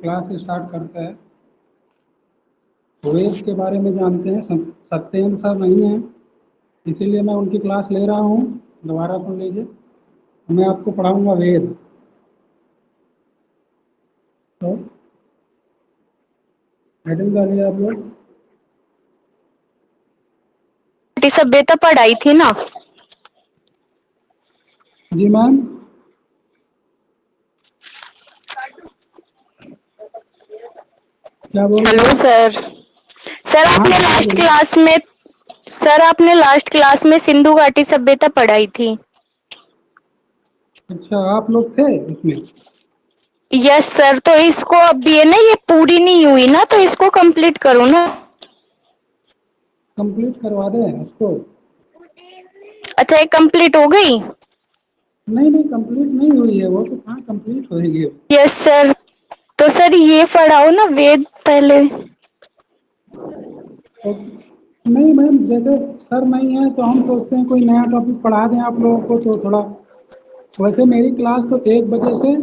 Class start करते हैं। वेद के बारे में जानते हैं, सत्येंद्र सर नहीं हैं, इसीलिए मैं उनकी क्लास ले रहा हूँ। दोबारा सुन लीजिए, मैं आपको पढ़ाऊंगा वेद। तो हेडिंग डालिए आप लोग। सभ्यता पढ़ाई थी ना? जी मैम। क्या बोल रहे हेलो हैं? सर। सर हाँ आपने बोलिए लास्ट बोलिए। क्लास में सर आपने लास्ट क्लास में सिंधु घाटी सभ्यता पढ़ाई थी। अच्छा, आप लोग थे इसमें? यस सर, तो इसको अब ये ना, ये पूरी नहीं हुई ना, तो इसको कंप्लीट करो ना। कंप्लीट करवा दें इसको? अच्छा, ये कंप्लीट हो गई? नहीं नहीं, कंप्लीट नहीं हुई है वो, तो कहाँ कंप्लीट होगी वो। यस सर, तो सर ये पढ़ाओ ना वेद पहले। तो नहीं मैम, जैसे सर नहीं है तो हम सोचते हैं कोई नया टॉपिक पढ़ा दें आप लोगों को, तो थोड़ा। वैसे मेरी क्लास तो 1 बजे से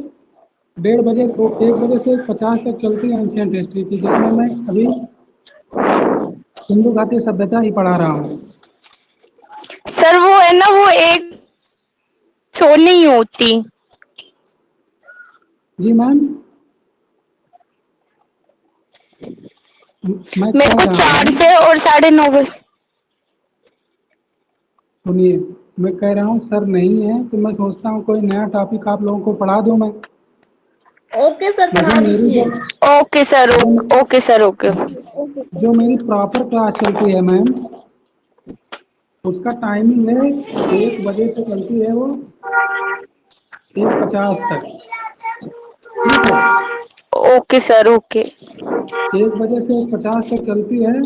1:30 बजे, तो 1 बजे से 50 तक चलती है एंशियंट हिस्ट्री की, जिसमें मैं अभी सिंधु घाटी सभ्यता ही पढ़ा रहा हूँ। सर वो है ना, वो एक शो नहीं होती। जी मैम, मैं मेरे कह को रहा 4 हूँ, से और 9:30 बजे। सुनिए, मैं कह रहा हूँ सर नहीं है तो मैं सोचता हूँ कोई नया टॉपिक आप लोगों को पढ़ा दूँ मैं। ओके सर, पढ़ा लेकिन मेरी दीजिए। ओके सर, जो ओके सर, ओके। जो मेरी प्रॉपर क्लास चलती है मैम, उसका टाइमिंग है 1 बजे से चलती है वो 1:50 तक। ठीक है, ओके सर, ओके। 1 बजे से 1:50 तक चलती है,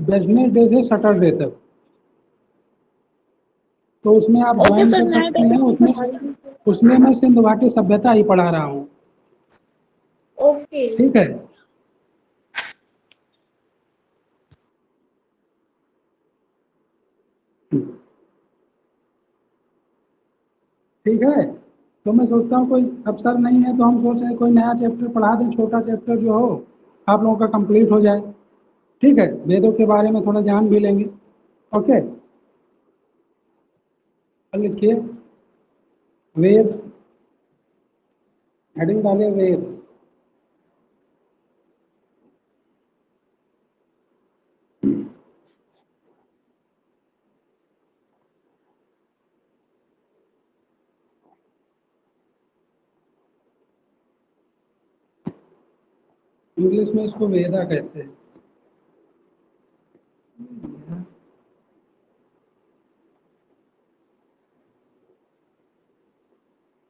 वेडनेसडे से सैटरडे तक। तो उसमें आप ओके ज्वाइन सर, कर नया सकते हैं। टॉपिक भी उसमें पढ़ा दीजिए। उसमें मैं सिंधु घाटी सभ्यता ही पढ़ा रहा हूँ। ओके। ठीक है, ठीक है। तो मैं सोचता हूँ कोई, अब सर नहीं है तो हम सोच रहे हैं कोई नया चैप्टर पढ़ा दें, छोटा चैप्टर जो हो आप लोगों का कंप्लीट हो जाए। ठीक है, वेदों के बारे में थोड़ा जान भी लेंगे। ओके, लिखिए वेद, हेडिंग डालिए वेद। इंग्लिश में इसको वेदा कहते हैं।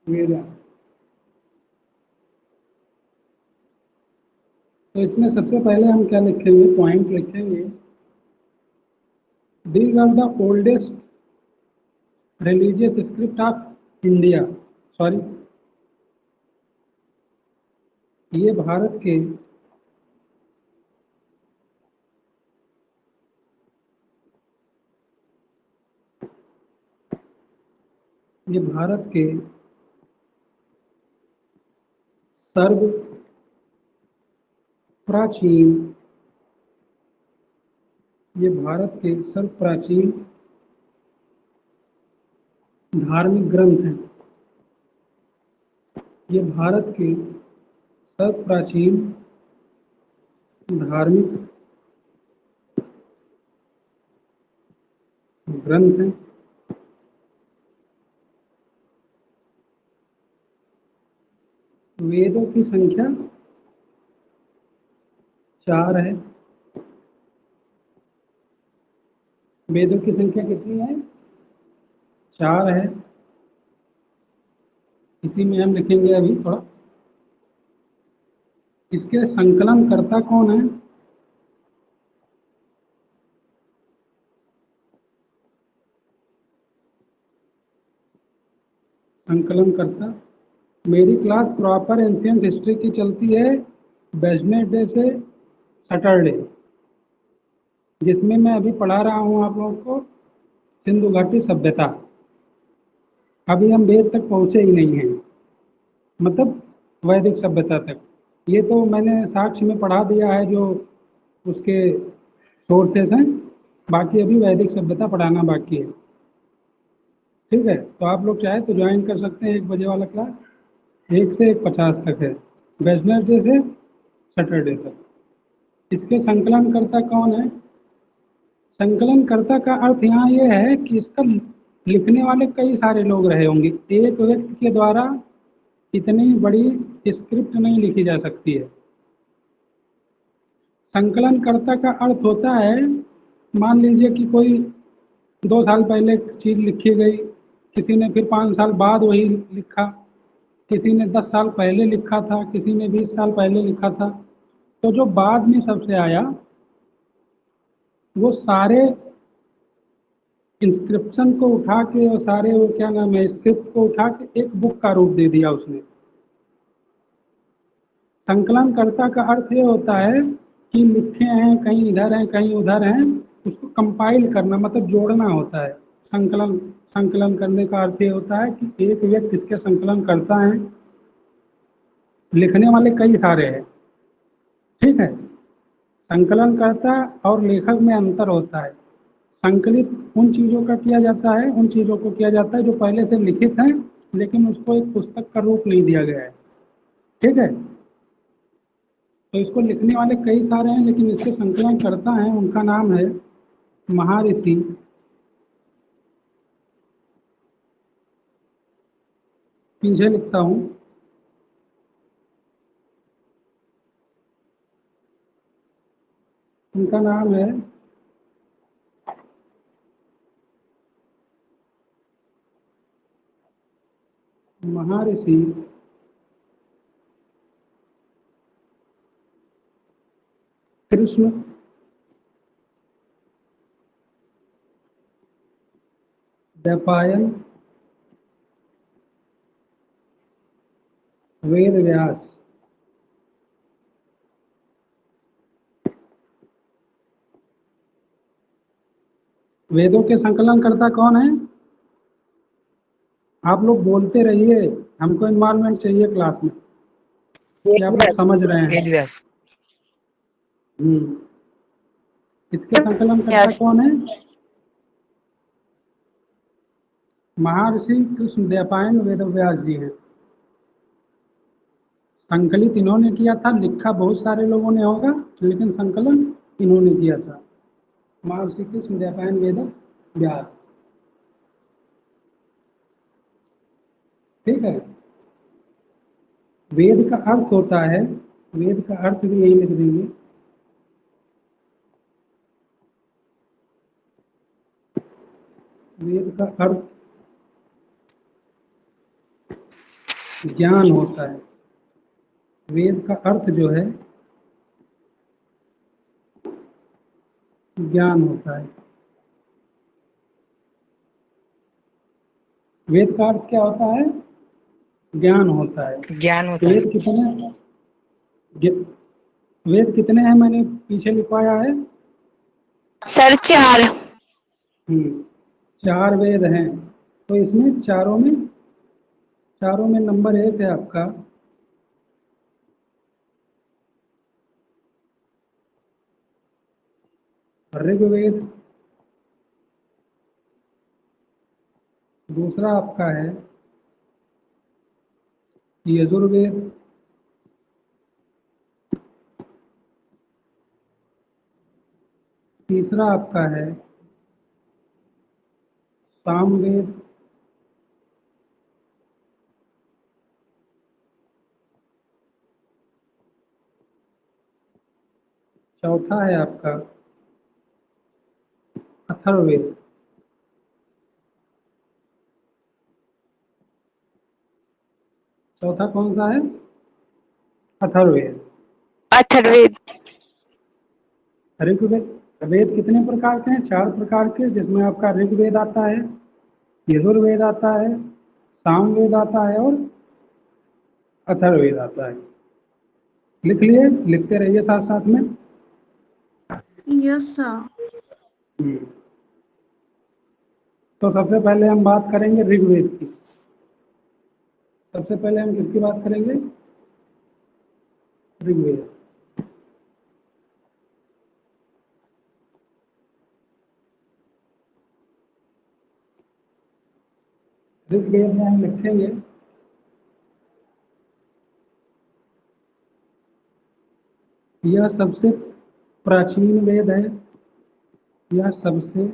वेदा। तो इसमें सबसे पहले हम क्या लिखेंगे, पॉइंट लिखेंगे। These are the oldest religious script of India. Sorry, ये भारत के ये भारत के सर्व प्राचीन ये भारत के सर्व प्राचीन धार्मिक ग्रंथ हैं। ये भारत के सर्व प्राचीन धार्मिक ग्रंथ हैं। वेदों की संख्या 4 है। वेदों की संख्या कितनी है? 4 है। इसी में हम लिखेंगे अभी थोड़ा। इसके संकलन कर्ता कौन है? संकलन कर्ता, मेरी क्लास प्रॉपर एंशियंट हिस्ट्री की चलती है वेडनेसडे से सैटरडे, जिसमें मैं अभी पढ़ा रहा हूँ आप लोगों को सिंधु घाटी सभ्यता। अभी हम वेद तक पहुंचे ही नहीं हैं, मतलब वैदिक सभ्यता तक। ये तो मैंने साक्ष्य में पढ़ा दिया है जो उसके सोर्सेस हैं, बाकी अभी वैदिक सभ्यता पढ़ाना बाकी है। ठीक है, तो आप लोग चाहे तो ज्वाइन कर सकते हैं 1 बजे वाला क्लास, 1 से 1:50 तक है, वेडनेसडे से सैटरडे तक। इसके संकलनकर्ता कौन है? संकलनकर्ता का अर्थ यहाँ ये है कि इसका लिखने वाले कई सारे लोग रहे होंगे, एक व्यक्ति के द्वारा इतनी बड़ी स्क्रिप्ट नहीं लिखी जा सकती है। संकलनकर्ता का अर्थ होता है, मान लीजिए कि कोई 2 साल पहले चीज़ लिखी गई, किसी ने फिर 5 साल बाद वही लिखा, किसी ने 10 साल पहले लिखा था, किसी ने 20 साल पहले लिखा था। तो जो बाद में सबसे आया वो सारे इंस्क्रिप्शन को उठा के और सारे वो क्या नाम है स्क्रिप्ट को उठा के एक बुक का रूप दे दिया उसने। संकलनकर्ता का अर्थ ये होता है कि लिखे हैं, कहीं इधर हैं कहीं उधर हैं, उसको कंपाइल करना मतलब जोड़ना होता है। संकलन करने का अर्थ ये होता है कि एक व्यक्ति इसके संकलन करता है, लिखने वाले कई सारे हैं। ठीक है, संकलनकर्ता और लेखक में अंतर होता है। संकलित उन चीज़ों का किया जाता है, उन चीज़ों को किया जाता है जो पहले से लिखित हैं लेकिन उसको एक पुस्तक का रूप नहीं दिया गया है। ठीक है, तो इसको लिखने वाले कई सारे हैं लेकिन इसके संकलन करता है, उनका नाम है महर्षि पीछे लिखता हूँ, उनका नाम है महर्षि कृष्ण द्वैपायन वेद व्यास। वेदों के संकलनकर्ता कौन है? आप लोग बोलते रहिए, हमको इन्वॉल्वमेंट चाहिए क्लास में कि आप लोग समझ रहे हैं। वेद व्यास। इसके संकलनकर्ता Yes. कौन है? महर्षि कृष्ण द्वैपायन वेदव्यास जी हैं। संकलित इन्होंने किया था, लिखा बहुत सारे लोगों ने होगा लेकिन संकलन इन्होंने किया था, महर्षि कृष्ण द्वैपायन वेदव्यास। ठीक है, वेद का अर्थ होता है, वेद का अर्थ भी यही लिख देंगे, वेद का अर्थ ज्ञान होता है। वेद का अर्थ जो है ज्ञान होता है। वेद का अर्थ क्या होता है? ज्ञान होता है। ज्ञान होता है। वेद कितने हैं मैंने पीछे लिखवाया है? सर 4। 4 वेद हैं। तो इसमें चारों में नंबर 1 है आपका ऋग्वेद, दूसरा आपका है यजुर्वेद, तीसरा आपका है सामवेद, चौथा है आपका अथर्ववेद। चौथा कौन सा है? अथर्ववेद। अथर्ववेद। ऋग्वेद वेद कितने प्रकार के हैं? 4 प्रकार के, जिसमें आपका ऋग्वेद आता है, यजुर्वेद आता है, सामवेद आता है और अथर्ववेद आता है। लिख लिए, लिखते रहिए साथ साथ में। Yes sir. तो सबसे पहले हम बात करेंगे ऋग्वेद की। सबसे पहले हम किसकी बात करेंगे? ऋग्वेद। ऋग्वेद में हम लिखेंगे यह सबसे प्राचीन वेद है, यह सबसे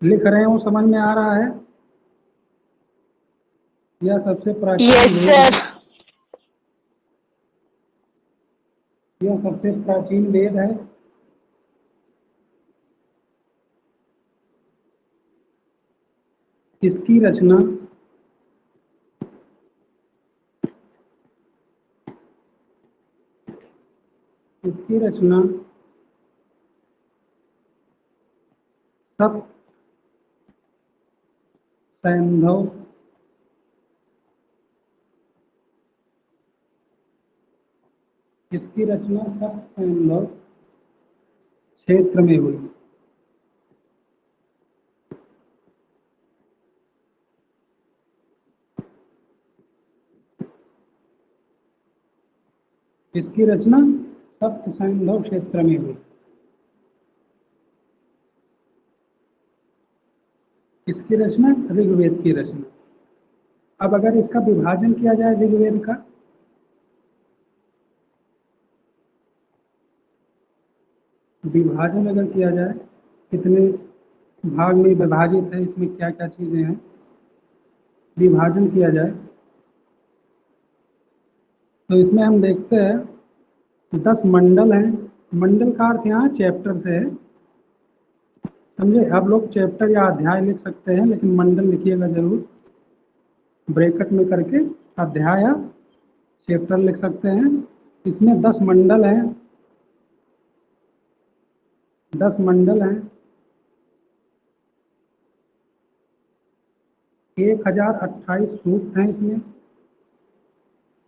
लिख रहे हैं वो समझ में आ रहा है? यह सबसे प्राचीन यस वेद है, सर। यह सबसे प्राचीन वेद है। इसकी रचना सप्त सैंधव क्षेत्र में हुई। इसकी रचना सप्त सैंधव क्षेत्र में हुई। इसकी रचना ऋग्वेद की रचना। अब अगर इसका विभाजन किया जाए ऋग्वेद का, विभाजन अगर किया जाए कितने भाग में विभाजित है, इसमें क्या क्या चीजें हैं, विभाजन किया जाए तो इसमें हम देखते हैं 10 मंडल हैं। मंडल का अर्थ यहाँ चैप्टर से है, समझे? आप लोग चैप्टर या अध्याय लिख सकते हैं, लेकिन मंडल लिखिएगा जरूर, ब्रैकेट में करके अध्याय या चैप्टर लिख सकते हैं। इसमें 10 मंडल हैं, 10 मंडल हैं। 1028 सूक्त हैं इसमें,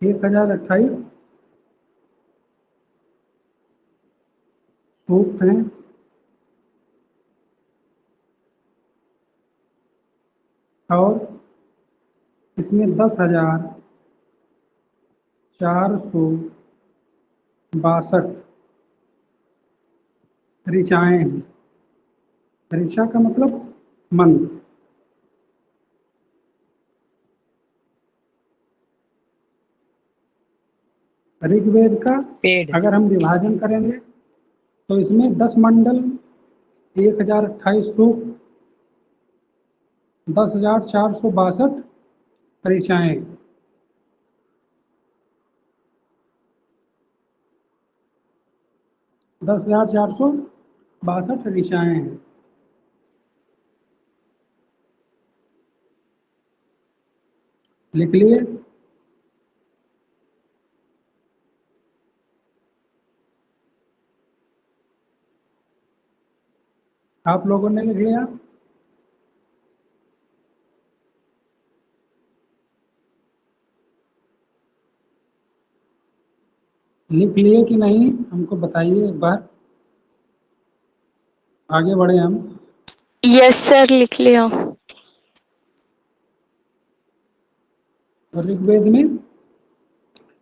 1028 सूक्त हैं। और इसमें 10,462 ऋचाएं हैं। ऋचा का मतलब मंत्र। ऋग्वेद का अगर हम विभाजन करेंगे तो इसमें 10 मंडल, 1028 सूक्त, 10,462 ऋचाएं। दस हजार 462 ऋचाएं हैं। लिख लिए? आप लोगों ने लिख लिया? लिख लिए कि नहीं, हमको बताइए एक बार, आगे बढ़े हम। यस सर, लिख लिया। और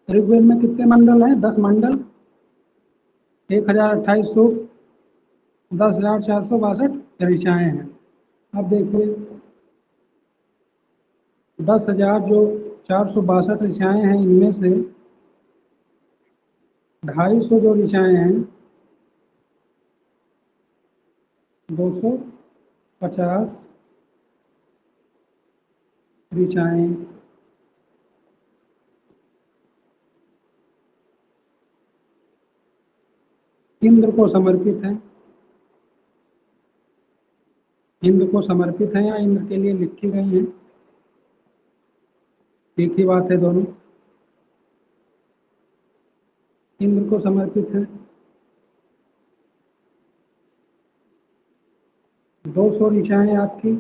ऋग्वेद में कितने मंडल हैं? 10 मंडल, 1028 सूक्त, 10,462 ऋचाएं हैं। अब देखिए 10,462 ऋचाएं हैं, इनमें से 250 जो ऋचाएं हैं, 250 ऋचाएं इंद्र को समर्पित है। इंद्र को समर्पित है या इंद्र के लिए लिखी गई हैं, एक ही बात है दोनों। इंद्र को समर्पित है। 200 ऋचाएं आपकी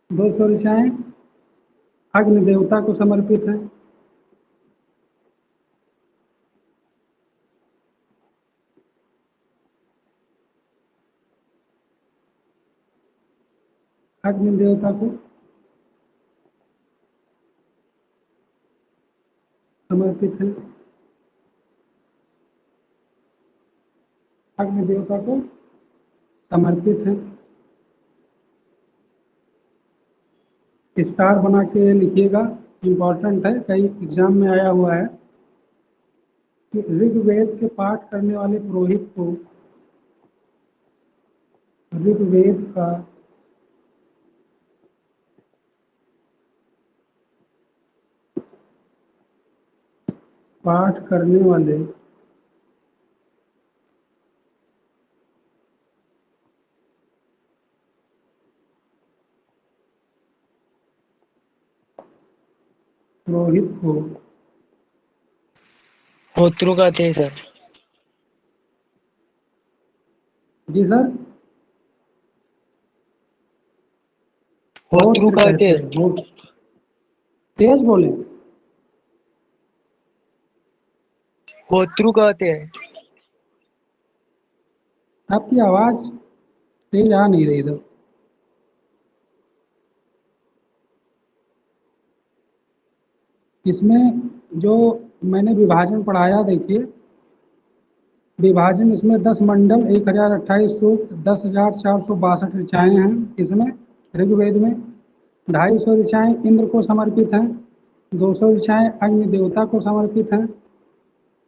दो सौ ऋचाएं अग्नि देवता को समर्पित है। अग्नि देवता को समर्पित है। अग्नि देवता को समर्पित है। स्टार बना के लिखिएगा, इम्पोर्टेंट है, कई एग्जाम में आया हुआ है कि ऋग्वेद के पाठ करने वाले पुरोहित को ऋग्वेद का पाठ करने वाले पुरोहित को होत्रु कहते हैं सर। जी सर, होत्रु होत्र कहते कहते हैं। हैं। होत्र, तेज बोले। होत्रु कहते हैं। आपकी आवाज तेज आ नहीं रही सर। इसमें जो मैंने विभाजन पढ़ाया, देखिए विभाजन इसमें 10 मंडल, 1028 सूक्त, 10,462 ऋचाएँ हैं। इसमें ऋग्वेद में 250 ऋचाएँ इंद्र को समर्पित हैं, 200 ऋचाएँ अग्नि देवता को समर्पित हैं।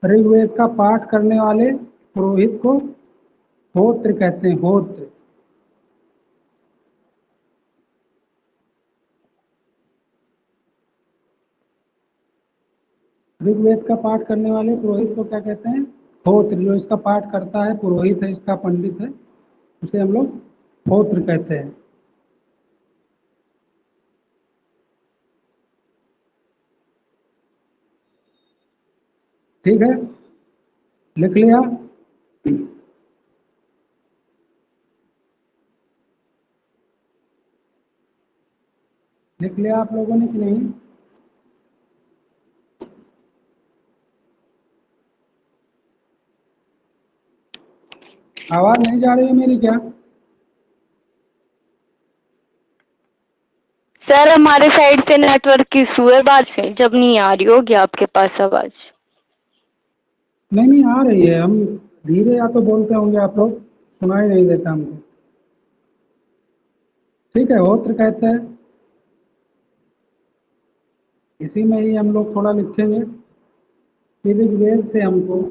ऋग्वेद का पाठ करने वाले पुरोहित को होत्र कहते हैं। होत्र, ऋग्वेद का पाठ करने वाले पुरोहित को क्या कहते हैं? होत्र। जो इसका पाठ करता है, पुरोहित है, इसका पंडित है, उसे हम लोग होत्र कहते हैं। ठीक है, लिख लिया। लिख लिया आप लोगों ने कि नहीं? आवाज नहीं जा रही है मेरी क्या? सर हमारे साइड से नेटवर्क इशू है, बाद से जब नहीं आ रही होगी आपके पास आवाज। नहीं नहीं, आ रही है। हम धीरे या तो बोलते होंगे आप लोग, सुनाई नहीं देता हमको। ठीक है, होत्र कहते हैं। इसी में ही हम लोग थोड़ा लिखेंगे कि ऋग्वेद से हमको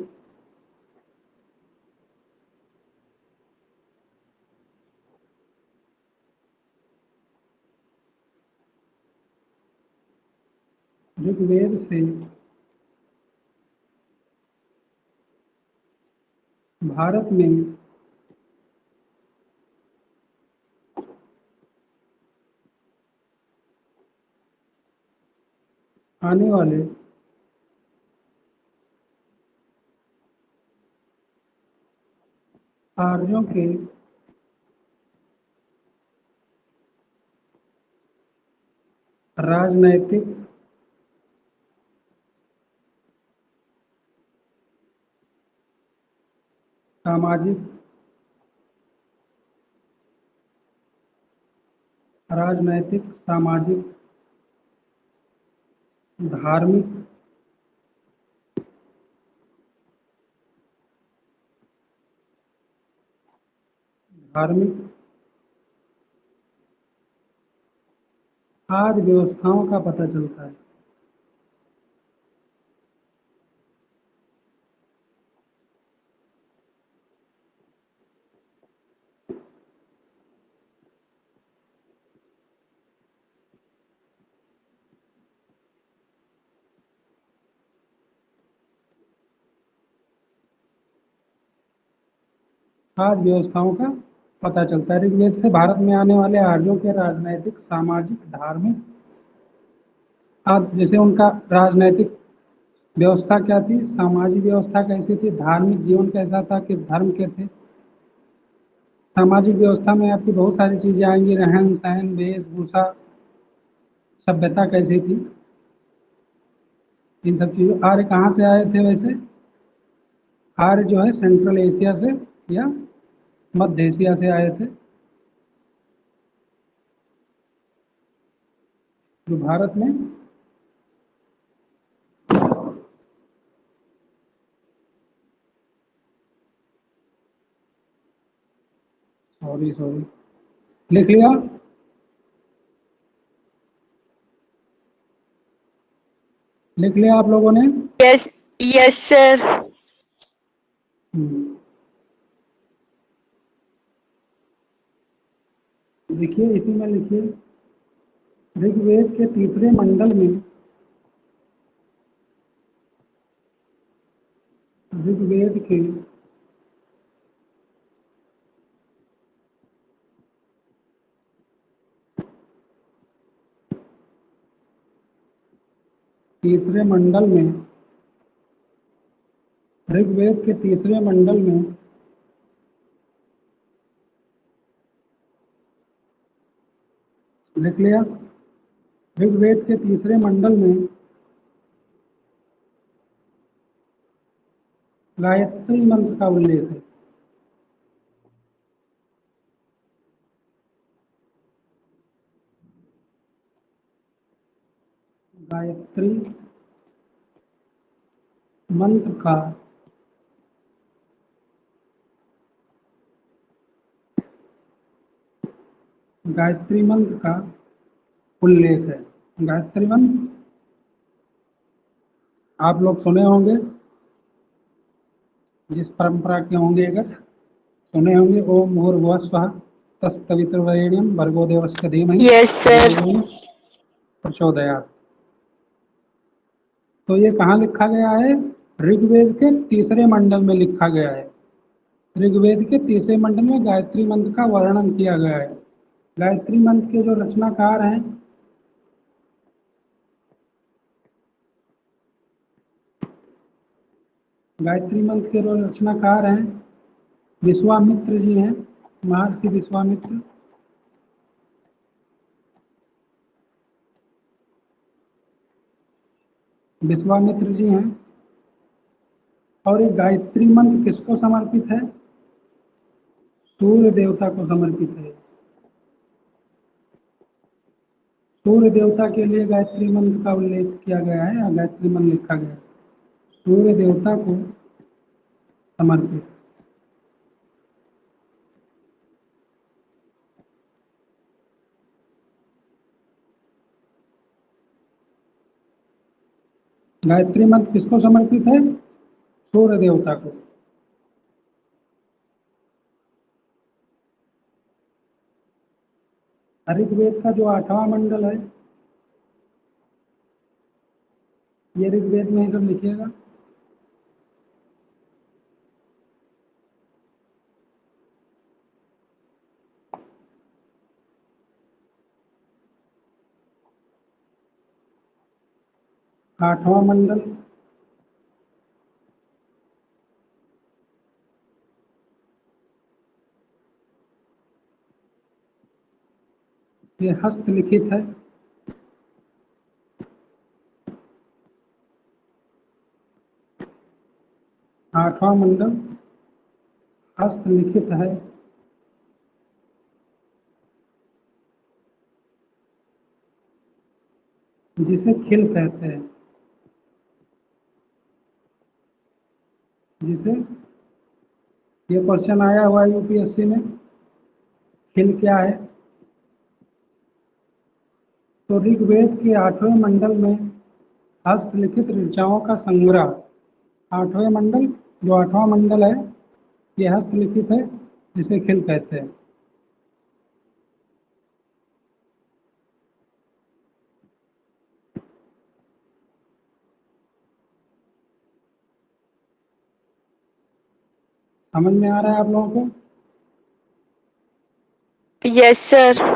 ऋग्वेद से भारत में आने वाले आर्यों के राजनैतिक, सामाजिक, राजनैतिक, सामाजिक, धार्मिक, धार्मिक आदि व्यवस्थाओं का पता चलता है। आदि व्यवस्थाओं का पता चलता है। ऋग्वेद से भारत में आने वाले आर्यों के राजनैतिक, सामाजिक, धार्मिक आदि, जैसे उनका राजनैतिक व्यवस्था क्या थी, सामाजिक व्यवस्था कैसी थी, धार्मिक जीवन कैसा था, किस धर्म के थे। सामाजिक व्यवस्था में आपकी बहुत सारी चीजें आएंगी, रहन सहन, वेशभूषा, सभ्यता कैसी थी, इन सब चीजों। आर्य कहाँ से आए थे वैसे? आर्य जो है सेंट्रल एशिया से या मध्य एशिया से आए थे। जो भारत में सॉरी लिख लिया? लिख लिया आप लोगों ने? Yes yes sir. देखिए इसी में लिखिए, ऋग्वेद के तीसरे मंडल में, ऋग्वेद के तीसरे मंडल में, ऋग्वेद के तीसरे मंडल में लिख लिया? ऋग्वेद के तीसरे मंडल में गायत्री मंत्र का उल्लेख है। गायत्री मंत्र का गायत्री मंत्र का उल्लेख है। गायत्री मंत्र आप लोग सुने होंगे, जिस परंपरा के होंगे, अगर सुने होंगे, ओम भूर्भुवः स्वः तत्सवितुर्वरेण्यं भर्गो देवस्य धीमहि यस सर। धियो यो न प्रचोदयात्। तो ये कहाँ लिखा गया है? ऋग्वेद के तीसरे मंडल में लिखा गया है। ऋग्वेद के तीसरे मंडल में गायत्री मंत्र का वर्णन किया गया है। गायत्री मंत्र के जो रचनाकार हैं, गायत्री मंत्र के जो रचनाकार हैं, विश्वामित्र जी हैं, महर्षि विश्वामित्र। विश्वामित्र जी हैं। और ये गायत्री मंत्र किसको समर्पित है? सूर्य देवता को समर्पित है। सूर्य देवता के लिए गायत्री मंत्र का उल्लेख किया गया है, या गायत्री मंत्र लिखा गया है, सूर्य देवता को समर्पित। गायत्री मंत्र किसको समर्पित है? सूर्य देवता को। ऋग्वेद का जो 8वां मंडल है, ये ऋग्वेद में ही सब लिखिएगा। आठवां मंडल ये हस्तलिखित है। आठवां मंडल हस्तलिखित है। जिसे खिल कहते हैं। जिसे, ये क्वेश्चन आया हुआ यूपीएससी में, खिल क्या है? तो ऋग्वेद के 8वें मंडल में हस्तलिखित ऋचाओं का संग्रह, 8वें मंडल, जो 8वां मंडल है, ये हस्तलिखित है, जिसे खिल कहते हैं। समझ में आ रहा है आप लोगों को? Yes sir.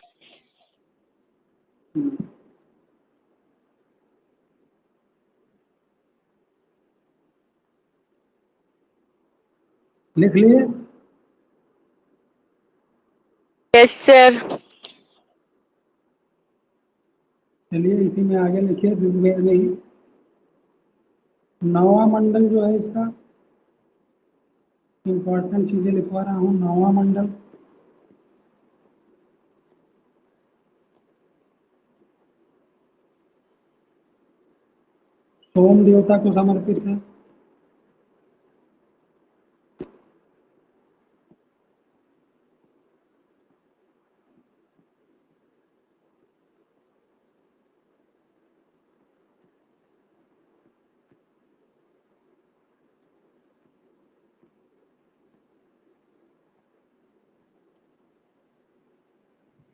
लिख लिए? Yes sir. चलिए इसी में आगे लिखिए, ऋग्वेद में ही 9वां मंडल जो है, इसका इंपॉर्टेंट चीजें लिखवा रहा हूँ। 9वां मंडल सोम देवता को समर्पित है।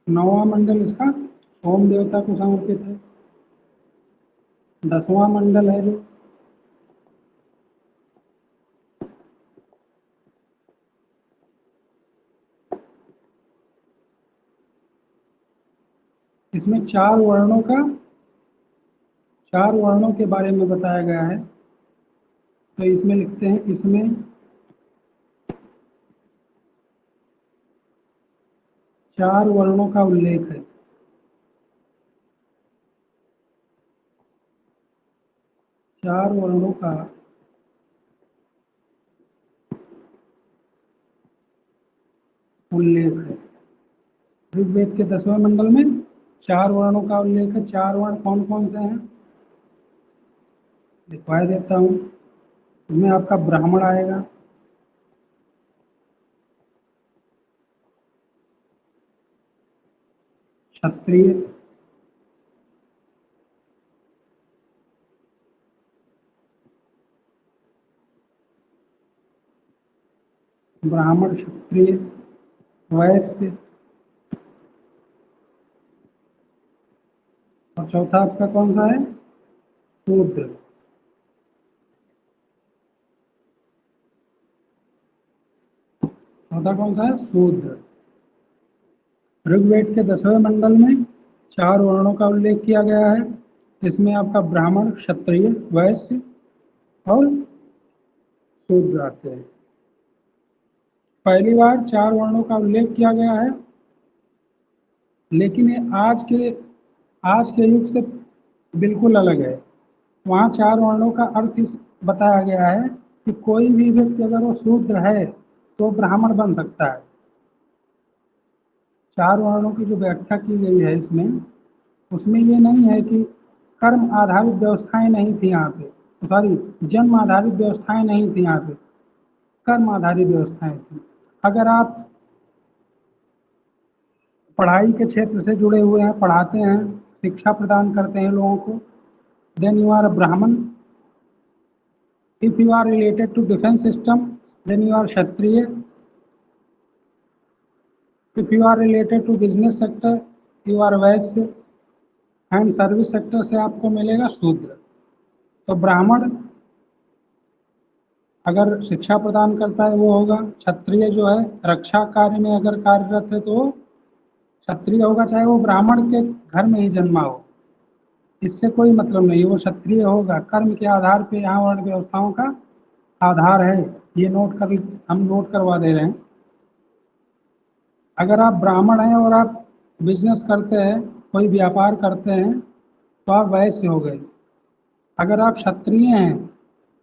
नौवां मंडल इसका सोम देवता को समर्पित है। 10वां मंडल है जो इसमें 4 वर्णों के बारे में बताया गया है। तो इसमें लिखते हैं, इसमें 4 वर्णों का उल्लेख है। चार वर्णों का उल्लेख है। ऋग्वेद के 10वें मंडल में 4 वर्णों का उल्लेख है। 4 वर्ण कौन कौन से हैं, दिखवा देता हूँ। इसमें आपका ब्राह्मण आएगा, क्षत्रिय, ब्राह्मण, क्षत्रिय, वैश्य और चौथा आपका कौन सा है, शूद्र। चौथा कौन सा है, शूद्र। ऋग्वेद के 10वें मंडल में 4 वर्णों का उल्लेख किया गया है। इसमें आपका ब्राह्मण, क्षत्रिय, वैश्य और शूद्र आते हैं। पहली बार 4 वर्णों का उल्लेख किया गया है, लेकिन ये आज के युग से बिल्कुल अलग है। वहाँ 4 वर्णों का अर्थ इस बताया गया है कि कोई भी व्यक्ति अगर वो शूद्र है तो ब्राह्मण बन सकता है। 4 वर्णों की जो व्याख्या की गई है इसमें, उसमें ये नहीं है कि कर्म आधारित व्यवस्थाएं नहीं थी यहाँ पे, सॉरी, जन्म आधारित व्यवस्थाएं नहीं थी यहाँ पे, कर्म आधारित व्यवस्थाएं थी। अगर आप पढ़ाई के क्षेत्र से जुड़े हुए हैं, पढ़ाते हैं, शिक्षा प्रदान करते हैं लोगों को, then you are a Brahmin. If you are related to defence system, then you are Kshatriya. If you are related to business sector, you are Vaishya. And service sector से आपको मिलेगा शूद्र। तो ब्राह्मण अगर शिक्षा प्रदान करता है वो होगा। क्षत्रिय जो है रक्षा कार्य में अगर कार्यरत है तो वो क्षत्रिय होगा, चाहे वो ब्राह्मण के घर में ही जन्मा हो, इससे कोई मतलब नहीं, वो क्षत्रिय होगा। कर्म के आधार पे यहाँ वर्ण व्यवस्थाओं का आधार है, ये हम नोट करवा दे रहे हैं। अगर आप ब्राह्मण हैं और आप बिजनेस करते हैं, कोई व्यापार करते हैं, तो आप वैश्य हो गए। अगर आप क्षत्रिय हैं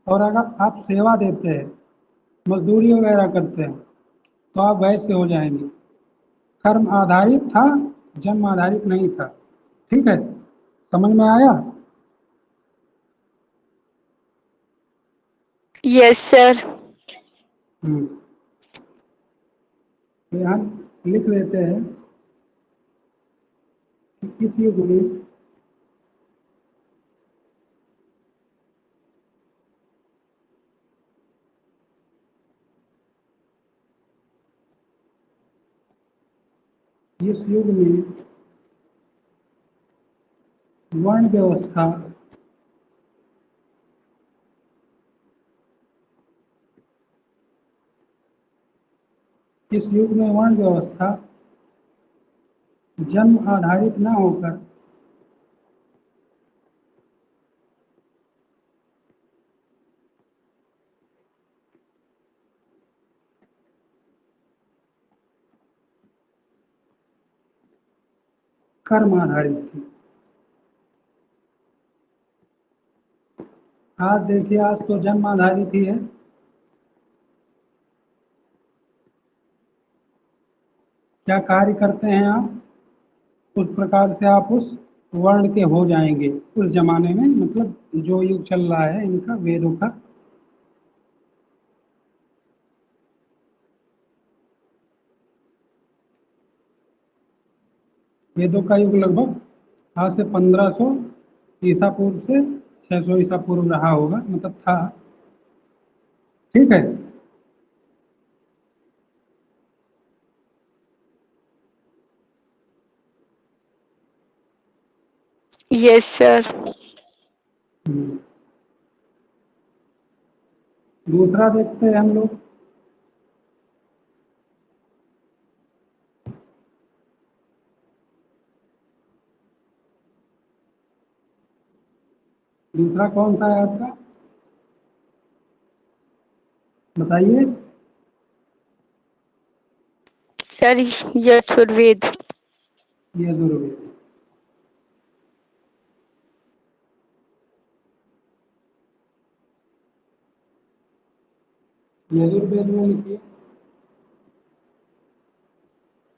और अगर आप सेवा देते हैं, मजदूरी वगैरह करते हैं, तो आप वैश्य हो जाएंगे। कर्म आधारित था, जन्म आधारित नहीं था। ठीक है, समझ में आया? Yes sir. तो यहाँ लिख लेते हैं कि इस युग में वर्ण व्यवस्था जन्म आधारित न होकर कर्म आधारित थी। आज देखिए, आज तो जन्म आधारित ही है। क्या कार्य करते हैं आप, उस प्रकार से आप उस वर्ण के हो जाएंगे उस जमाने में, मतलब जो युग चल रहा है इनका, वेदों का। वेदों का युग लगभग आज से 1500 ईसा पूर्व से 600 ईसा पूर्व रहा होगा, मतलब था। ठीक है। Yes sir. हम्म। दूसरा देखते हैं हम लोग। दूसरा कौन सा है आपका, बताइए। सर यजुर्वेद। यजुर्वेद। यजुर्वेद में लिखिए,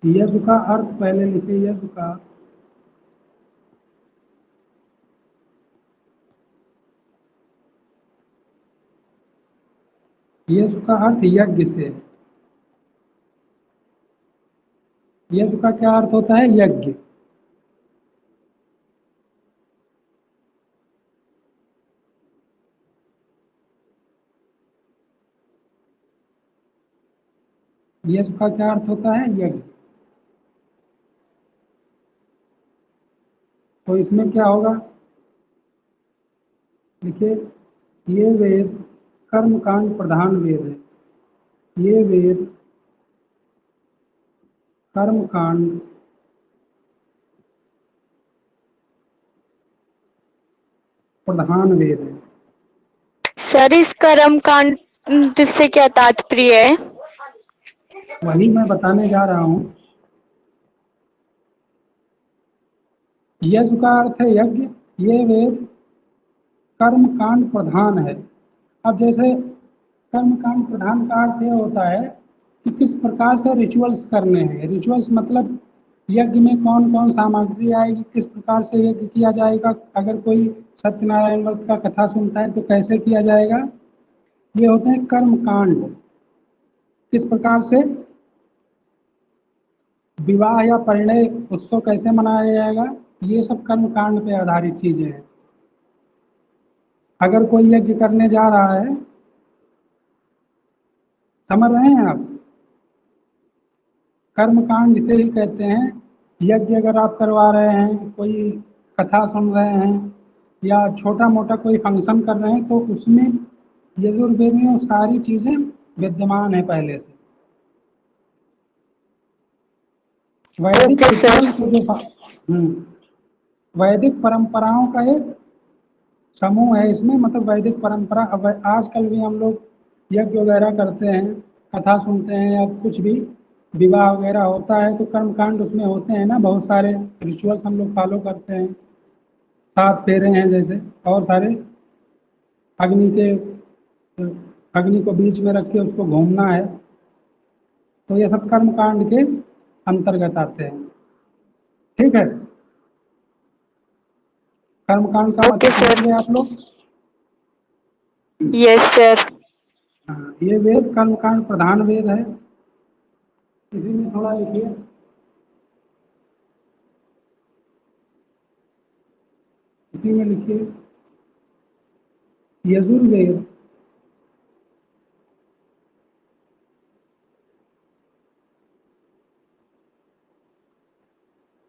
यजु का अर्थ पहले लिखिए। यजु का, यजु का अर्थ यज्ञ से है। यजु का क्या अर्थ होता है, यज्ञ। यजु का क्या अर्थ होता है, यज्ञ। तो इसमें क्या होगा, देखिए, ये वेद कर्मकांड प्रधान वेद है। ये वेद कर्मकांड प्रधान वेद है। सर इस कर्म कांड से क्या तात्पर्य है? वही मैं बताने जा रहा हूँ। यज्ञ का अर्थ है यज्ञ। ये वेद कर्मकांड प्रधान है। अब जैसे कर्मकांड प्रधान का अर्थ यह होता है कि किस प्रकार से रिचुअल्स करने हैं। रिचुअल्स मतलब यज्ञ में कौन कौन सामग्री आएगी, किस प्रकार से यज्ञ किया जाएगा, अगर कोई सत्यनारायण व्रत का कथा सुनता है तो कैसे किया जाएगा। ये होते हैं कर्मकांड। किस प्रकार से विवाह या परिणय उत्सव कैसे मनाया जाएगा, ये सब कर्मकांड पे आधारित चीजें हैं। अगर कोई यज्ञ करने जा रहा है, समझ रहे हैं आप, कर्मकांड इसे ही कहते हैं। यज्ञ अगर आप करवा रहे हैं, कोई कथा सुन रहे हैं या छोटा मोटा कोई फंक्शन कर रहे हैं, तो उसमें यजुर्वेद में वो सारी चीजें विद्यमान है पहले से। वैदिक ओके सर। रिचुअल को जो वैदिक परंपराओं का एक समूह है इसमें, मतलब वैदिक परंपरा। अब आजकल भी हम लोग यज्ञ वगैरह करते हैं, कथा सुनते हैं या कुछ भी विवाह वगैरह होता है तो कर्मकांड उसमें होते हैं ना, बहुत सारे रिचुअल्स हम लोग फॉलो करते हैं। 7 फेरे हैं जैसे, और सारे अग्नि के, अग्नि को बीच में रख के उसको घूमना है, तो ये सब कर्मकांड के अंतर्गत आते हैं। ठीक है। कर्मकांड का ओके मतलब समझ सर। गए आप लोग। Yes sir. हाँ, ये वेद कर्मकांड प्रधान वेद है। इसी में थोड़ा लिखिए, इसी में लिखिए यजुर्वेद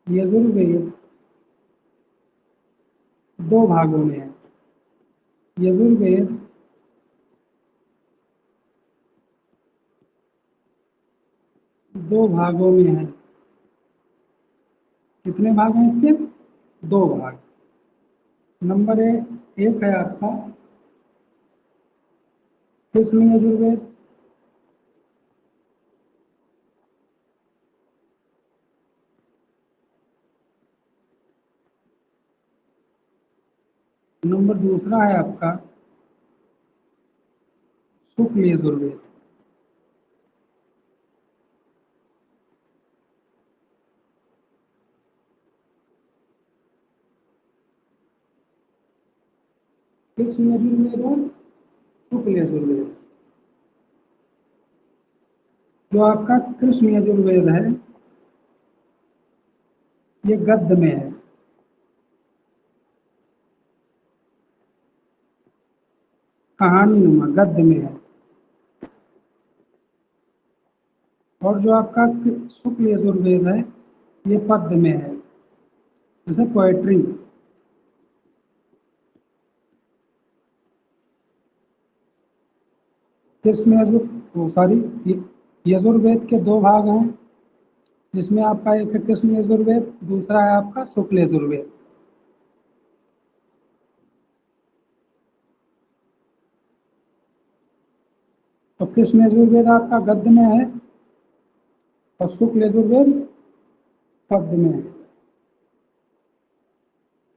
यजुर्वेद 2 भागों में है। यजुर्वेद 2 भागों में है। कितने भाग हैं इसके, 2 भाग। नंबर एक है आपका कृष्ण यजुर्वेद। नंबर दूसरा है आपका शुक्ल यजुर्वेद। कृष्ण यजुर्वेद और शुक्ल यजुर्वेद। जो आपका कृष्ण यजुर्वेद है ये गद्य में है, कहानी नुमा गद्य में है। और जो आपका शुक्ल यजुर्वेद है ये पद्य में है, जैसे पोएट्री। कृष्ण यजुर्वेद के दो भाग हैं, जिसमें आपका एक है कृष्ण यजुर्वेद, दूसरा है आपका शुक्ल यजुर्वेद। तो कृष्ण यजुर्वेद आपका गद्य में है और शुक्ल यजुर्वेद पद्य में है।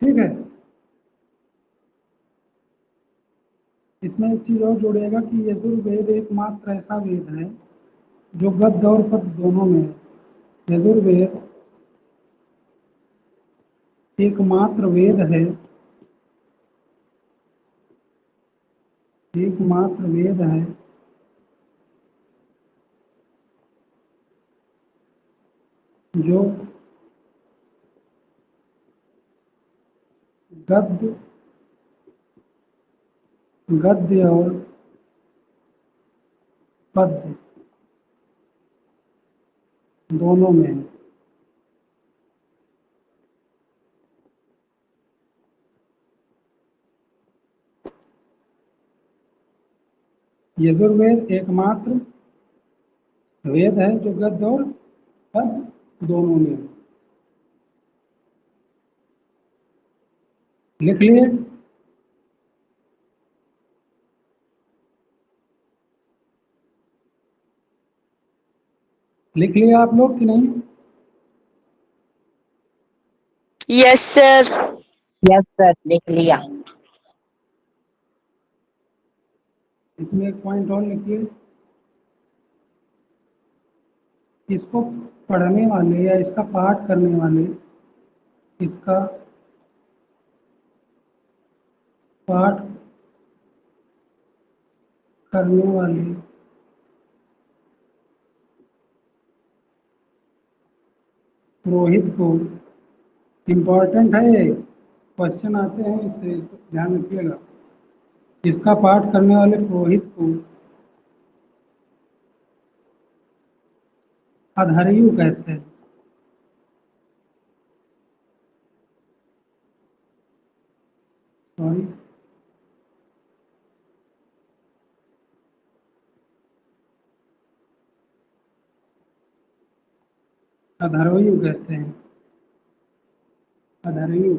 ठीक है। इसमें एक चीज और जोड़ेगा कि यजुर्वेद एकमात्र ऐसा वेद है जो गद्य और पद्य दोनों में है। यजुर्वेद एकमात्र वेद है, एकमात्र वेद है जो गद्य गद्य और पद्य दोनों में है। यजुर्वेद एकमात्र वेद है जो गद्य और पद्य दोनों में है। लिख लिए? लिख लिया आप लोग कि नहीं? Yes sir. यस सर, लिख लिया। इसमें एक पॉइंट और लिखिए, इसको पढ़ने वाले या इसका पाठ करने वाले, इसका पाठ करने वाले पुरोहित को, इम्पोर्टेंट है ये, क्वेश्चन आते हैं इससे, ध्यान रखिएगा। इसका पाठ करने वाले पुरोहित को अधर्यु कहते हैं। सॉरी, अधर्वयु कहते हैं, अधर्यु।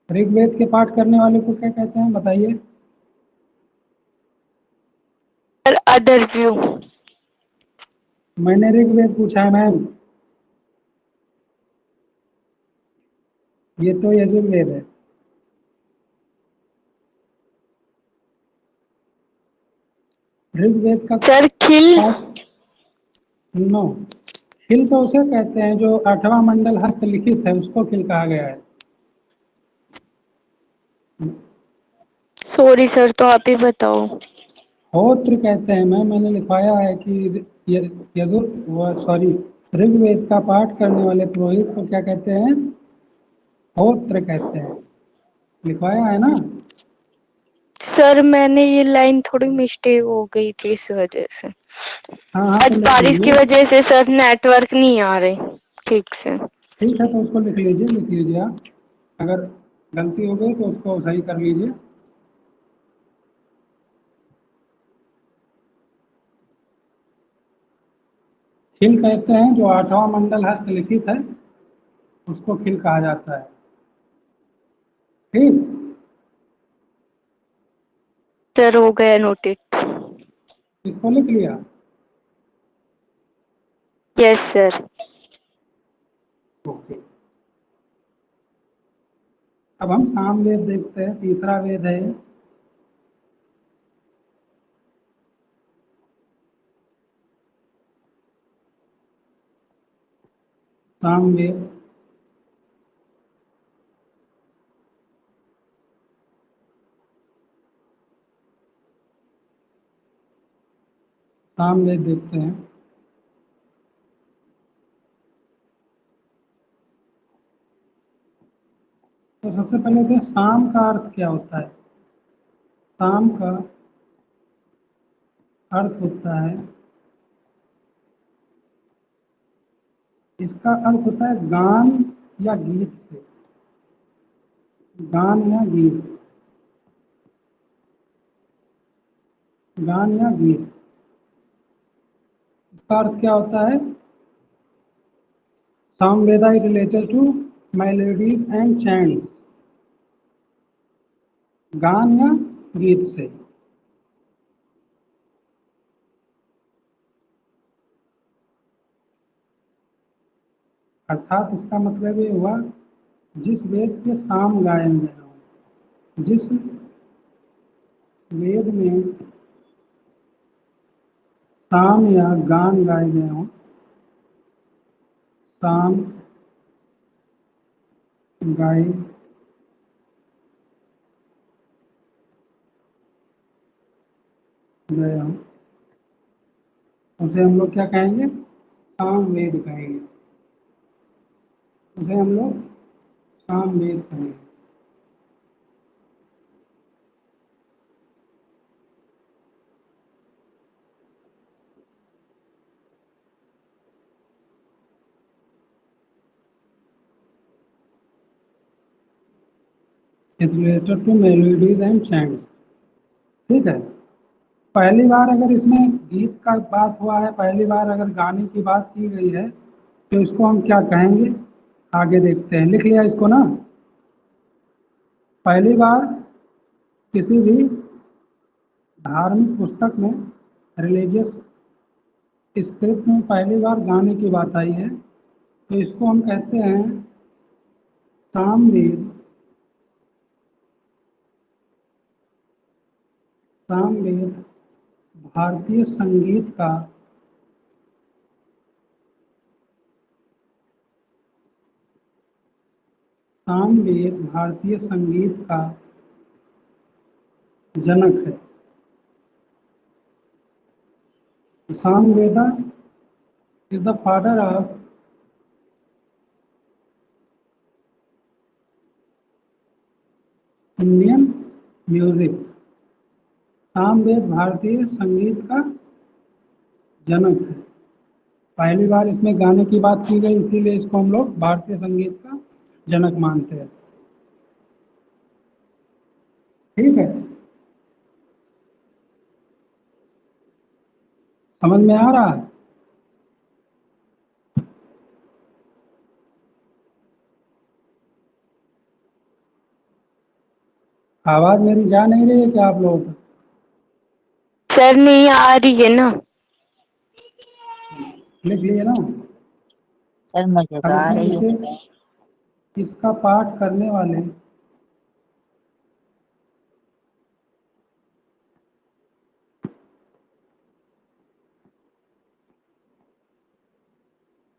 ऋग्वेद के पाठ करने वाले को क्या कहते हैं बताइए? Sir other view. मैंने ऋग्वेद पूछा है मैम, ये तो यजुर्वेद है। ऋग्वेद का सर खिल। नो, खिल तो उसे कहते हैं जो 8वां मंडल हस्तलिखित है, उसको खिल कहा गया है। सॉरी सर, तो आप ही बताओ। होत्र कहते हैं मैम, मैंने लिखवाया है कि सॉरी, ऋग्वेद का पाठ करने वाले पुरोहित को क्या कहते हैं? होत्र कहते हैं, लिखवाया है ना? सर मैंने ये लाइन थोड़ी मिस्टेक हो गई थी इस वजह से। हाँ हाँ, आज तो लिख बारिश की लीजिए। वजह से सर नेटवर्क नहीं आ रहे ठीक से। ठीक है, तो उसको लिख लीजिए, लिख लीजिए आप। अगर गलती हो गई तो उसको सही कर लीजिए। खिल कहते हैं जो 8वां मंडल हस्तलिखित है, उसको खिल कहा जाता है। ठीक, सर हो गया नोटेड। इसको लिख लिया? Yes sir. ओके। अब हम सामवेद देखते हैं, तीसरा वेद है। सामवेद, सामवेद देखते हैं। तो सबसे पहले देखते हैं साम का अर्थ क्या होता है। साम का अर्थ होता है, इसका अर्थ होता है गान या गीत से, गान या गीत, गान या गीत। इसका अर्थ क्या होता है? Samaveda is related to melodies and chants, गान या गीत से। अर्थात इसका मतलब ये हुआ जिस वेद के साम गायन गए हों, जिस वेद में साम या गान गाए गए हों, साम गाए गए हों, उसे हम लोग क्या कहेंगे? साम वेद कहेंगे। उसे हम लोग साम वेद कहेंगे। Is related to melodies and chants. ठीक है। पहली बार अगर इसमें गीत का बात हुआ है, पहली बार अगर गाने की बात की गई है, तो इसको हम क्या कहेंगे? आगे देखते हैं। लिख लिया इसको ना? पहली बार किसी भी धार्मिक पुस्तक में, रिलीजियस स्क्रिप्ट में पहली बार गाने की बात आई है, तो इसको हम कहते हैं सामवेद। सामवेद भारतीय संगीत का सामवेद भारतीय संगीत का जनक है। Samaveda is the father of Indian music. Samaveda भारतीय संगीत का जनक है। पहली बार इसमें गाने की बात की गई, इसीलिए इसको हम लोग भारतीय संगीत का जनक मानते हैं। ठीक है, समझ में आ रहा है? आवाज मेरी जा नहीं रही है क्या आप लोगों को? सर नहीं आ रही है ना। लिख लिए ना? सर मुझे तो अब आ इसमें रही है। लिखे इसका पाठ करने वाले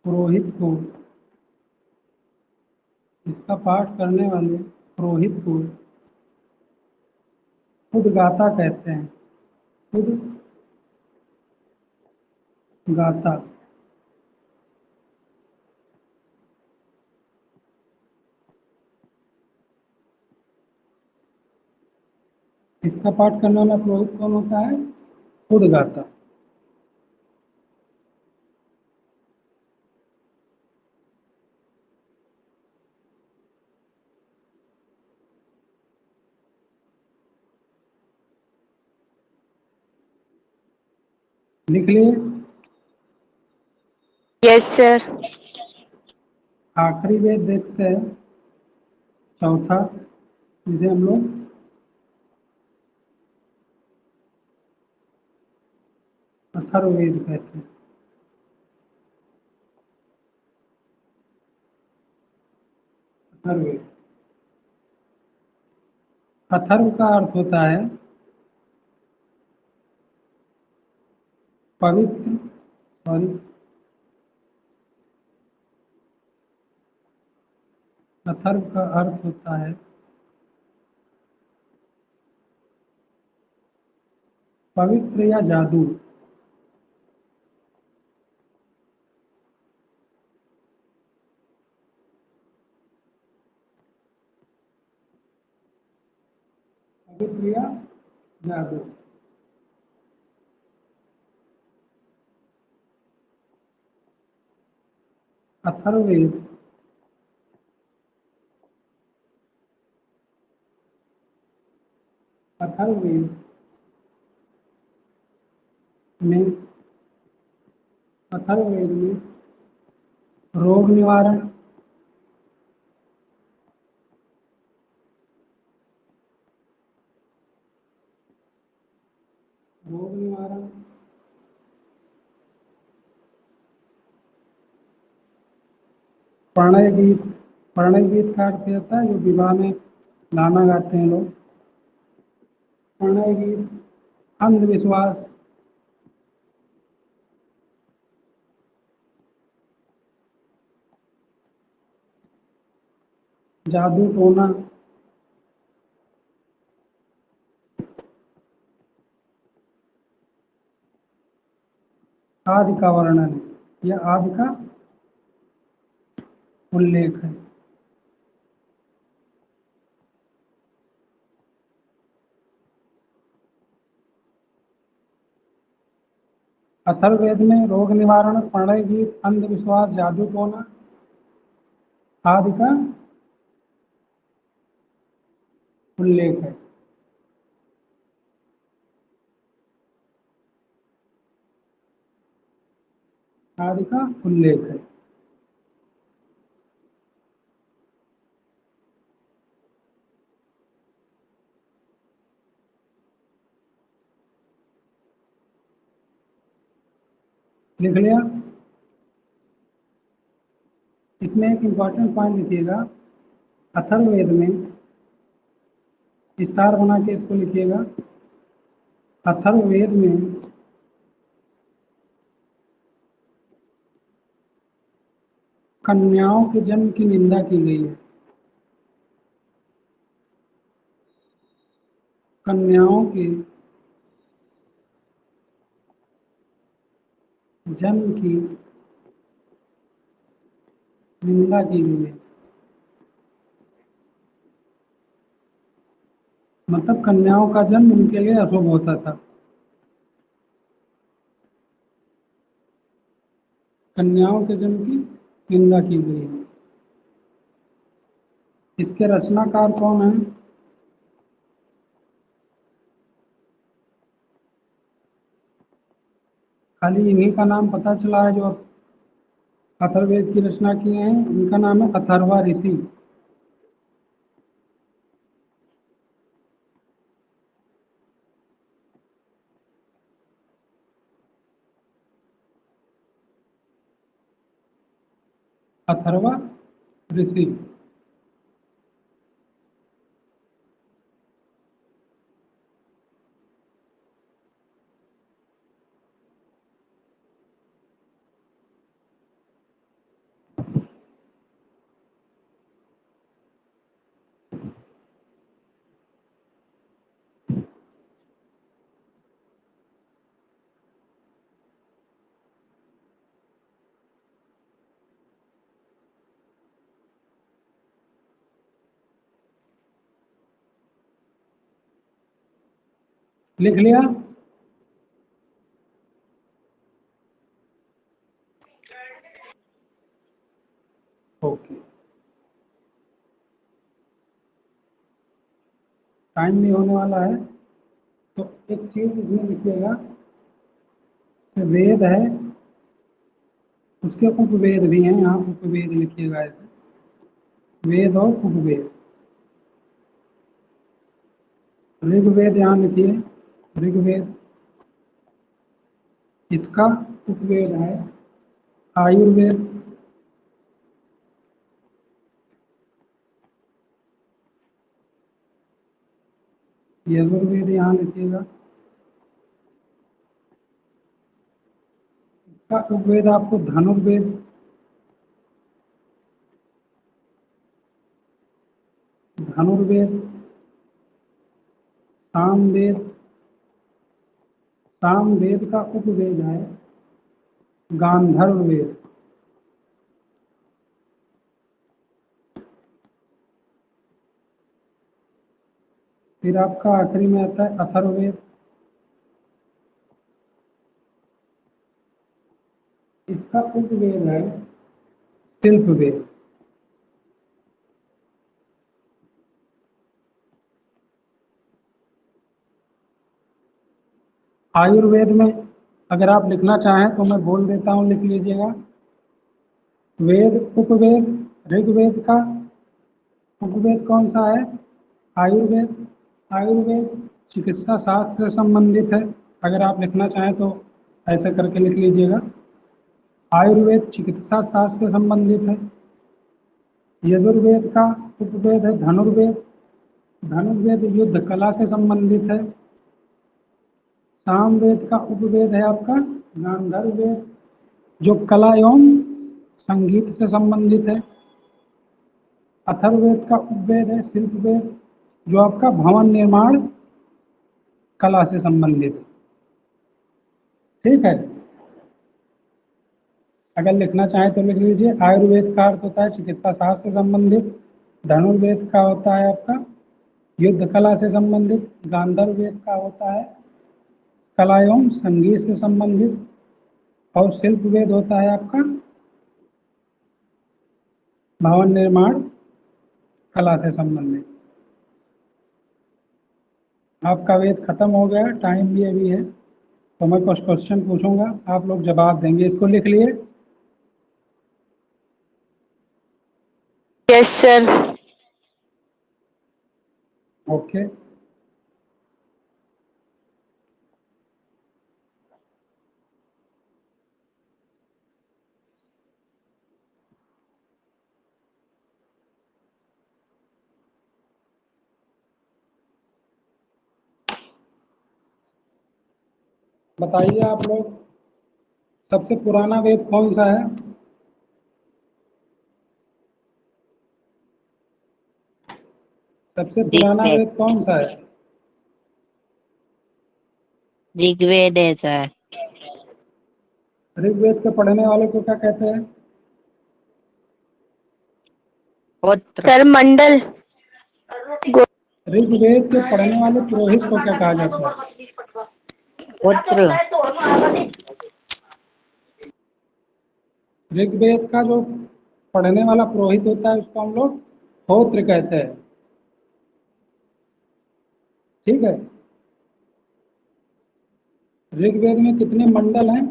पुरोहित को, इसका पाठ करने वाले पुरोहित को उद्गाता कहते हैं। उद्गाता। इसका पाठ करने वाला पुरोहित कौन होता है? उद्गाता। लिख लिए? Yes sir. आखिरी वेद देखते हैं, चौथा, जिसे हम लोग अथर्ववेद कहते हैं। अथर्ववेद। अथर्व का अर्थ होता है पवित्र, सॉरी, अथर्व का अर्थ होता है पवित्र या जादू। पवित्र या जादू। अथर्ववेद अथर्ववेद में अथर्ववेद में रोग निवारण, रोग निवारण, प्रणय गीत, प्रणय गीत का अर्थ होता है जो विवाह में गाना गाते हैं लोग, प्रणय गीत, अंधविश्वास, जादू टोना, आदि का वर्णन है, यह आदि का उल्लेख है। अथर्ववेद में रोग निवारण, प्रणय गीत, अंधविश्वास, जादू टोना आदि का उल्लेख है। आदि का उल्लेख है। लिख लिया। इसमें एक इम्पॉर्टेंट पॉइंट लिखिएगा, अथर्ववेद में स्टार बना के इसको लिखिएगा। अथर्ववेद में कन्याओं के जन्म की निंदा की गई है। कन्याओं के जन्म की निंदा की गई है। मतलब कन्याओं का जन्म उनके लिए अशुभ होता था। कन्याओं के जन्म की निंदा की गई है। इसके रचनाकार कौन है? खाली इन्हीं का नाम पता चला है जो अथर्ववेद की रचना किए हैं। इनका नाम है अथर्वा ऋषि। अथर्वा ऋषि। लिख लिया। ओके, टाइम भी होने वाला है तो एक चीज इसमें लिखिएगा कि वेद है, उसके उपवेद भी हैं। यहाँ उपवेद लिखिएगा ऐसे, वेद और उपवेद। ऋग्वेद यहाँ लिखिए, ऋग्वेद। इसका उपवेद है आयुर्वेद। यजुर्वेद यहाँ लिखिएगा। इसका उपवेद आपको धनुर्वेद, धनुर्वेद, सामवेद, सामवेद का उपवेद है गांधर्व वेद। फिर आपका आखिरी में आता है अथर्ववेद। इसका उपवेद है शिल्पवेद। आयुर्वेद में अगर आप लिखना चाहें तो मैं बोल देता हूँ, लिख लीजिएगा। वेद उपवेद, ऋग्वेद का उपवेद कौन सा है? आयुर्वेद। आयुर्वेद चिकित्सा शास्त्र से संबंधित है। अगर आप लिखना चाहें तो ऐसे करके लिख लीजिएगा। आयुर्वेद चिकित्सा शास्त्र से संबंधित है। यजुर्वेद का उपवेद है धनुर्वेद। धनुर्वेद युद्ध कला से संबंधित है। सामवेद का उपवेद है आपका गांधर्व वेद, जो कला एवं संगीत से संबंधित है। अथर्ववेद का उपवेद है शिल्पवेद, जो आपका भवन निर्माण कला से संबंधित है। ठीक है, अगर लिखना चाहें तो लिख लीजिए। आयुर्वेद का अर्थ होता है चिकित्सा शास्त्र से संबंधित। धनुर्वेद का होता है आपका युद्ध कला से संबंधित। गांधर्व वेद का होता है कला एवं संगीत से संबंधित। और शिल्प वेद होता है आपका भवन निर्माण कला से संबंधित। आपका वेद खत्म हो गया, टाइम भी अभी है, तो मैं कुछ क्वेश्चन पूछूंगा, आप लोग जवाब देंगे। इसको लिख लिए? Yes sir. ओके। बताइए आप लोग, सबसे पुराना वेद कौन सा है? सबसे पुराना ऋग्वेद। वेद कौन सा है? ऋग्वेद है सर। ऋग्वेद के पढ़ने वाले को क्या कहते हैं? होत्र। सर मंडल। ऋग्वेद के पढ़ने वाले पुरोहित को क्या कहा जाता है? होत्र। ऋग्वेद का जो पढ़ने वाला पुरोहित होता है उसको हम लोग होत्र कहते हैं। ठीक है। ऋग्वेद में कितने मंडल हैं?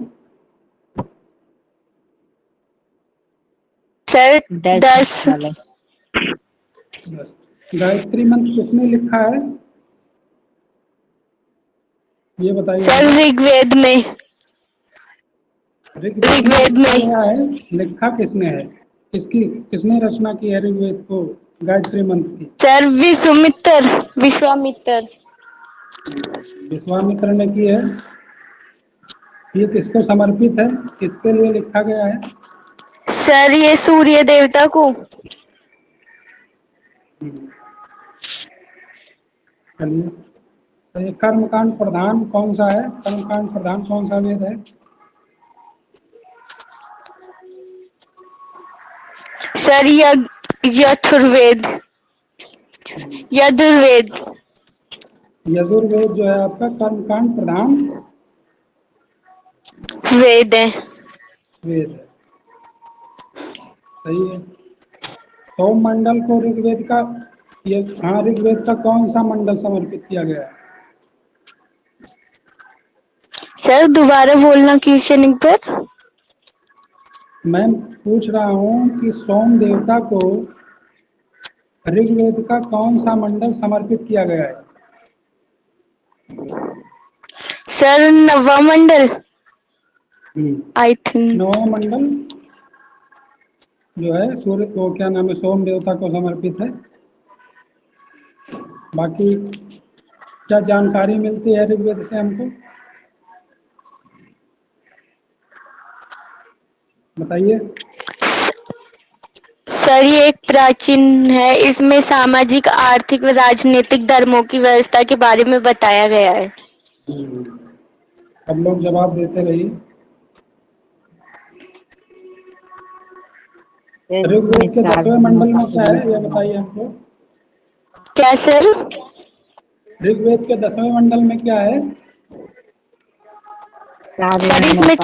सर 10। वाले। 10। गायत्री मंत्र किसने लिखा है, ये बताइए सर मुझे। ऋग्वेद में। ऋग्वेद में ऋग्वेद लिखा में गया है, लिखा किसने है? किसने रचना की है ऋग्वेद को, गायत्री मंत्र की? सर विश्वामित्र। विश्वामित्र। विश्वामित्र ने की है। ये किसको समर्पित है, किसके लिए लिखा गया है? सर ये सूर्य देवता को। चलिए, तो ये कर्मकांड प्रधान कौन सा है? कर्मकांड प्रधान कौन सा वेद है? सर यजुर्वेद। यजुर्वेद। यजुर्वेद जो है आपका कर्मकांड प्रधान वेद है। वेद है। सही है। सोम मंडल को ऋग्वेद का, ये हाँ, ऋग्वेद का कौन सा मंडल समर्पित किया गया है? सर दोबारा बोलना क्वेश्चन एक बार। मैं पूछ रहा हूँ कि सोम देवता को ऋग्वेद का कौन सा मंडल समर्पित किया गया है? सर नवा मंडल आई थिंक। नवा मंडल जो है सूर्य को, क्या नाम है, सोम देवता को समर्पित है। बाकी क्या जानकारी मिलती है ऋग्वेद से हमको, बताइए। सर ये एक प्राचीन है, इसमें सामाजिक, आर्थिक व राजनीतिक धर्मों की व्यवस्था के बारे में बताया गया है। सब लोग जवाब देते रहिए। ऋग्वेद के 10वें मंडल में क्या है ये बताइए हमको। क्या सर? ऋग्वेद के 10वें मंडल में क्या है? सर इसमें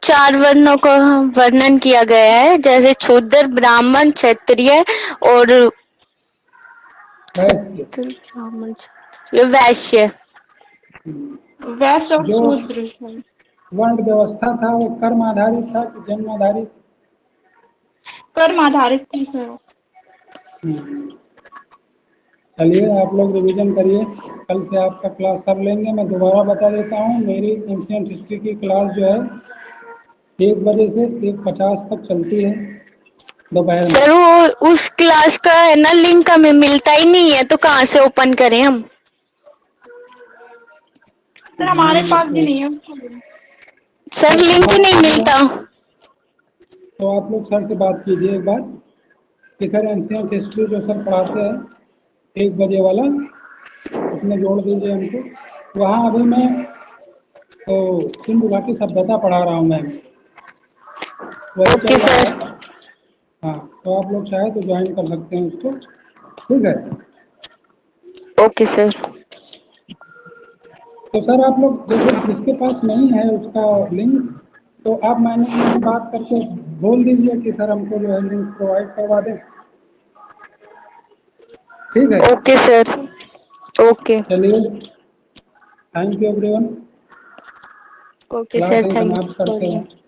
चार वर्णों का वर्णन किया गया है, जैसे शूद्र, ब्राह्मण, क्षत्रिय और वैश्य। ब्राह्मण, वैश्य। वैश्य और जो शूद्र। वर्ण व्यवस्था था वो कर्म आधारित था कि जन्म आधारित? कर्म आधारित थी सर। चलिए आप लोग रिवीजन करिए, कल से आपका क्लास कर लेंगे। मैं दोबारा बता देता हूँ, मेरी एंशिएंट हिस्ट्री की क्लास जो है 1 बजे से 1:50 तक चलती है दोपहर में। सर वो उस क्लास का है ना लिंक हमें मिलता ही नहीं है, तो कहाँ से ओपन करें हम? सर हमारे पास भी नहीं है। सर लिंक ही नहीं मिलता। तो आप लोग सर से बात कीजिए एक बार कि सर एंशिएंट हिस्ट्री जो सर पढ़ाते हैं 1 बजे वाला, उसमें जोड़ दीजिए हमको। वहाँ अभी मैं तो सिंधु घाटी सभ्यता पढ़ा रहा हूँ मैम, वही ओके चल रहा सर। है। हाँ, तो आप लोग चाहे तो ज्वाइन कर सकते हैं उसको, ठीक है। Okay sir. तो सर आप लोग जैसे जिसके पास नहीं है उसका लिंक, तो आप मैनेजमेंट से बात करके बोल दीजिए कि सर हमको जो है लिंक प्रोवाइड करवा दें, ठीक है। Okay sir. ओके। चलिए, thank you everyone. Okay class sir, हम थैंक समाप्त करते यू। हैं।